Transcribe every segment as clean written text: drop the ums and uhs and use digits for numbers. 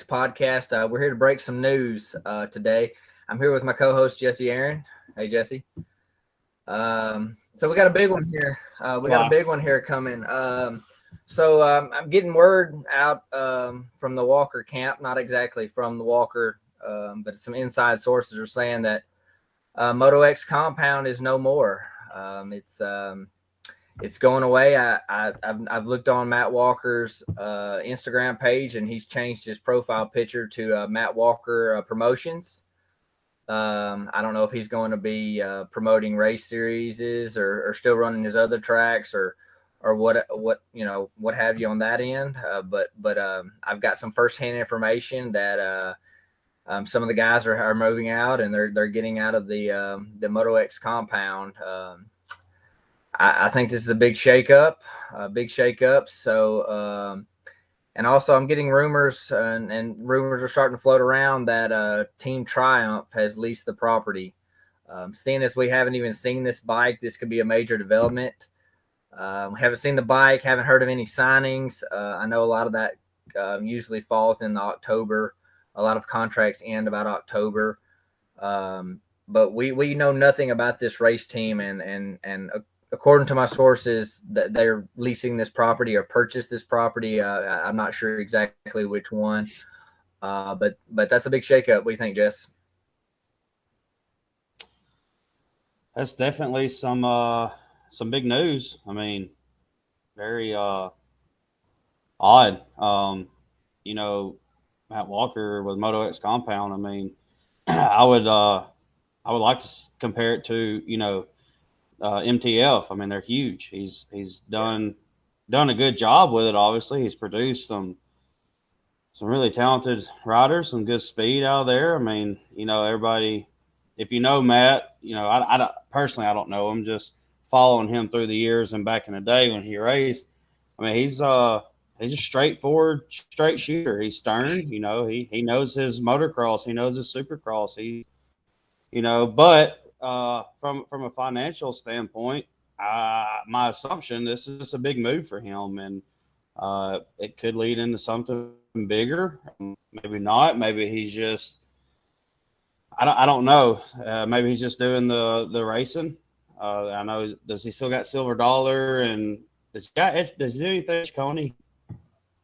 X podcast. We're here to break some news today. I'm here with my co-host Jesse Aaron. Hey Jesse. So we got a big one here. Coming. I'm getting word out from the Walker camp, not exactly from the Walker, but some inside sources are saying that Moto X Compound is no more. It's going away. I've looked on Matt Walker's Instagram page, and he's changed his profile picture to Matt Walker Promotions. I don't know if he's going to be promoting race series or still running his other tracks or what have you on that end. But I've got some firsthand information that some of the guys are moving out, and they're getting out of the Moto X Compound. I think this is a big shakeup. So, and also I'm getting rumors, and rumors are starting to float around that Team Triumph has leased the property. Seeing as we haven't even seen this bike, this could be a major development. Haven't seen the bike, haven't heard of any signings. I know a lot of that usually falls in October. A lot of contracts end about October. But we know nothing about this race team, and according to my sources, that they're leasing this property or purchased this property. I'm not sure exactly which one, but that's a big shakeup. What do you think, Jess? That's definitely some big news. I mean, very odd. Matt Walker with Moto X Compound. I mean, I would like to compare it to MTF. I mean, they're huge. He's done a good job with it. Obviously, he's produced some really talented riders, some good speed out there. I mean, everybody. If you know Matt, I don't, personally I don't know him. Just following him through the years and back in the day when he raced. I mean, he's a straightforward, straight shooter. He's stern. He knows his motocross. He knows his supercross. But from a financial standpoint, my assumption this is a big move for him, and it could lead into something bigger. Maybe not. Maybe he's just I don't know. Maybe he's just doing the racing. I know. Does he still got Silver Dollar, and does he do anything, Coney?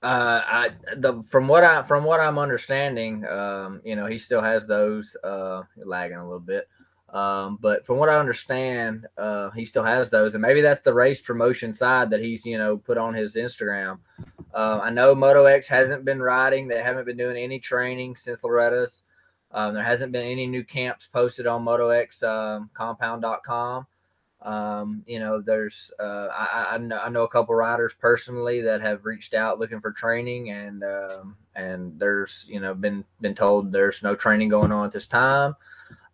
From what I'm understanding, he still has those. Lagging a little bit. But from what I understand, he still has those, and maybe that's the race promotion side that he's put on his Instagram. I know Moto X hasn't been riding; they haven't been doing any training since Loretta's. There hasn't been any new camps posted on MotoX Compound.com. There's I know a couple riders personally that have reached out looking for training, and there's been told there's no training going on at this time.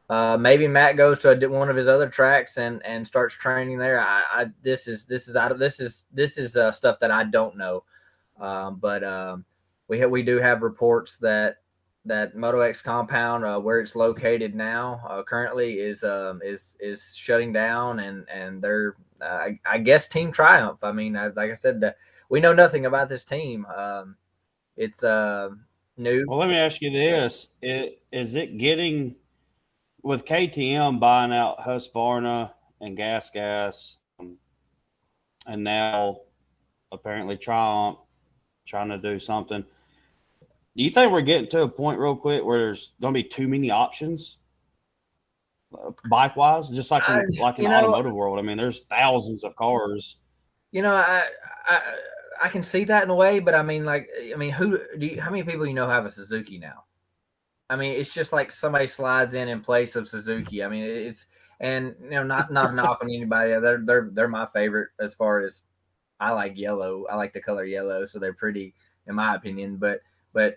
Maybe Matt goes to one of his other tracks and starts training there. This is stuff that I don't know. But we do have reports that Moto X Compound, where it's located now, currently is shutting down, and they're I guess Team Triumph. I mean, like I said, we know nothing about this team. It's new. Well, let me ask you this: is it getting with KTM buying out Husqvarna and Gas, and now apparently Triumph trying to do something? Do you think we're getting to a point real quick where there's going to be too many options, bike wise, just like in the automotive world? I mean, there's thousands of cars. I can see that in a way, but how many people have a Suzuki now? I mean, it's just like somebody slides in place of Suzuki. I mean, it's not knocking anybody. They're my favorite as far as I like yellow. I like the color yellow, so they're pretty in my opinion. But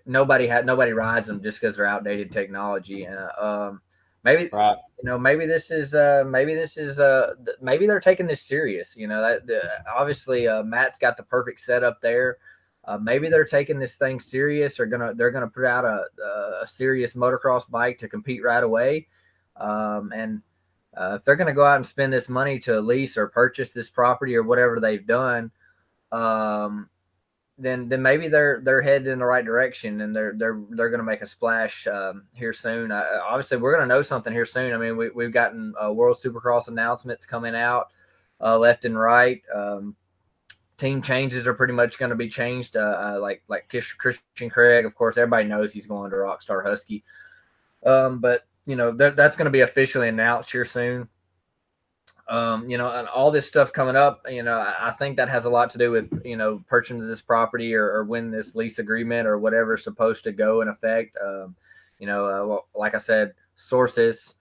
nobody rides them just because they're outdated technology. Maybe right. Maybe they're taking this serious. Obviously Matt's got the perfect setup there. Maybe they're taking this thing serious. They're gonna put out a serious motocross bike to compete right away. And if they're gonna go out and spend this money to lease or purchase this property or whatever they've done, then maybe they're headed in the right direction, and they're going to make a splash here soon. Obviously, we're going to know something here soon. I mean, we've gotten World Supercross announcements coming out left and right. Team changes are pretty much going to be changed. Like Christian Craig, of course, everybody knows he's going to Rockstar Husky. But that's going to be officially announced here soon. And all this stuff coming up, I think that has a lot to do with, purchasing this property or when this lease agreement or whatever is supposed to go in effect. Like I said, sources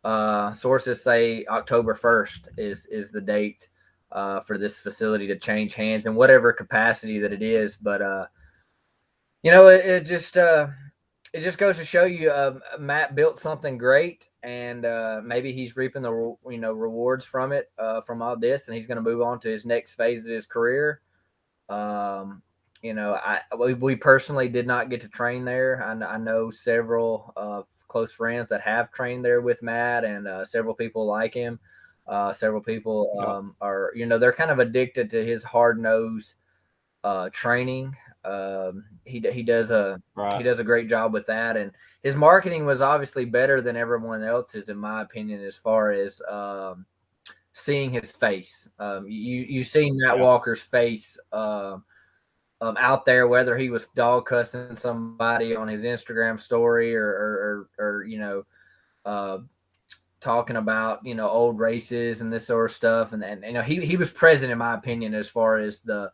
say October 1st is the date for this facility to change hands in whatever capacity that it is. But, it just goes to show you, Matt built something great, and maybe he's reaping the rewards from it, from all this, and he's going to move on to his next phase of his career. We personally did not get to train there. I know several close friends that have trained there with Matt, and several people like him. Several people are they're kind of addicted to his hard nose training. He does a great job with that, and his marketing was obviously better than everyone else's, in my opinion, as far as seeing his face. You seen Matt Walker's face out there, whether he was dog cussing somebody on his Instagram story or talking about old races and this sort of stuff, and he was present, in my opinion, as far as the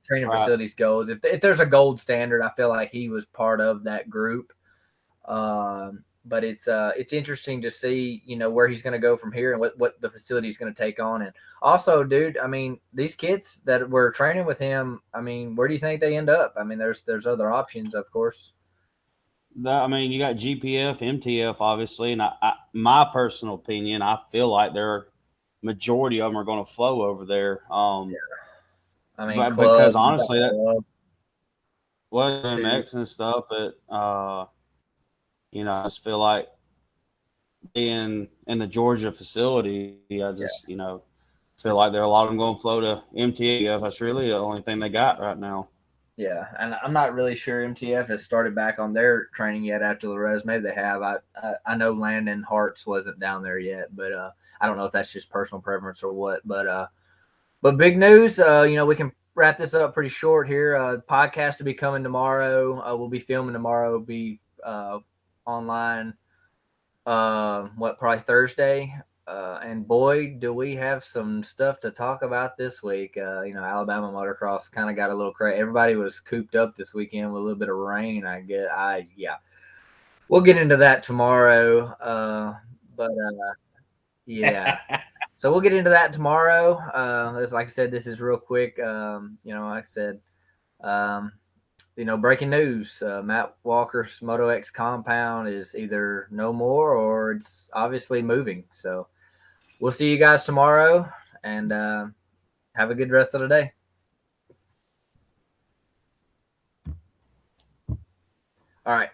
training facilities goes. If there's a gold standard, I feel like he was part of that group. But it's interesting to see where he's going to go from here and what the facility is going to take on. And also, dude, I mean, these kids that were training with him, I mean, where do you think they end up? I mean, there's other options, of course. I mean, you got GPF, MTF, obviously, and my personal opinion, I feel like majority of them are going to flow over there. I mean, because honestly, MX and stuff, but I just feel like being in the Georgia facility, I just feel like there are a lot of them going to flow to MTF. That's really the only thing they got right now. Yeah, and I'm not really sure MTF has started back on their training yet after the res. Maybe they have. I know Landon Hartz wasn't down there yet, but I don't know if that's just personal preference or what. But big news. We can wrap this up pretty short here. Podcast to be coming tomorrow. We'll be filming tomorrow. Be online. Probably Thursday. And boy, do we have some stuff to talk about this week. Alabama motocross kind of got a little crazy. Everybody was cooped up this weekend with a little bit of rain, I guess. We'll get into that tomorrow. Yeah. So we'll get into that tomorrow. Like I said, this is real quick. Like I said, breaking news. Matt Walker's Moto X Compound is either no more or it's obviously moving. So we'll see you guys tomorrow, and have a good rest of the day. All right.